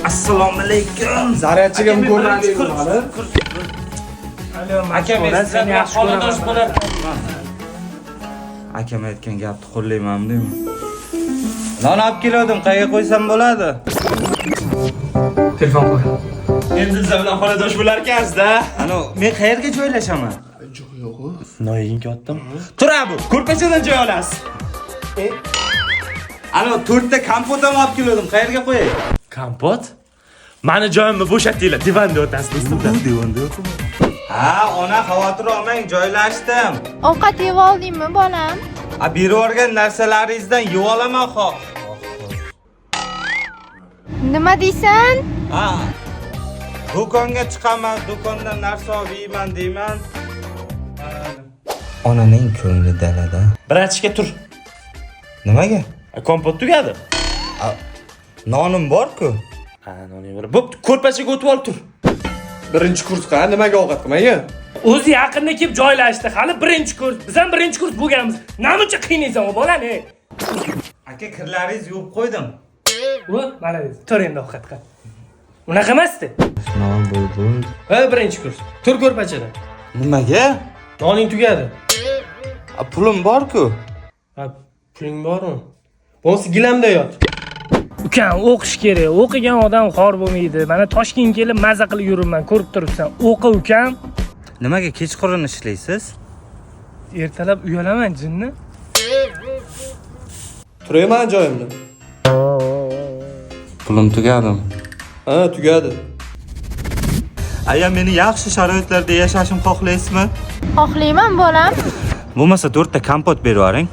Assalomu alaykum. Zaryadchiga ko'rmadingiz hali? Aka, men seni yaxshi xonadondosh bo'lar. Akam aytgan gapni qo'llaymanmi? Non olib keldim, qayerga qo'ysam bo'ladi? Telefon qo'y. Endi siz bilan xonadosh bo'lar ekansiz-da. Ano, men qayerga joylashaman? Yo'q. Noying otdim. Tur bu, ko'rpachadan joy olasiz. Ano, 4 ta kompot ham olib keldim, qayerga qo'yay? Kompot? Mani joyimni bo'shatinglar, divanda o'tasiz do'stimlar. Divanda yo'qmi? Ha, ona xavotir olmang, joylashdim. Ovqat yeb oldingmi, bolam? Berib yuborgan narsalaringizdan yeb olaman, xoh. Nima deysan? Ha. Do'konga chiqaman, do'kondan narsa olib yeyman deyman. Onaning ko'ngli dalada. Biratishga tur. Nimaga? Kompot tugadi. Nonim bor-ku. Ha, noning bor. Bo'pti, ko'rpachaga o'tib ol tur. Birinchi kursga nimaga ovqat qilmayman? O'zi yaqinda kelib joylashdi. Hali birinchi kurs. Biz ham birinchi kurs bo'lganmiz. Namuncha qiynaysan bolani? Aka, kirlaringizni yuvib qo'ydim. Voy, mana biz. Tur endi ovqat qil. Unaqa emasdi. Non bo'ldi. Ha, birinchi kurs. Tur ko'rpachada. Nimaga? Noning tugadi. Pulim bor-ku. Ha, puling bormi? Bo'lsa gilamda yot. Ukam, o'qish kerak. O'qigan odam xor bo'lmaydi. Mana Toshkentga kelib maza qilib yuribman, ko'rib turibsan. O'qi ukam. Nimaga kechqurun ishlaysiz? Ertalab uyalaman jinni. Turayman joyimda. Pulim tugadim. Ha, tugadi. Aya, meni yaxshi sharoitlarda yashashim xohlaysizmi? Xohlayman, bolam. Bo'lmasa 4 ta kompot berib yuboring.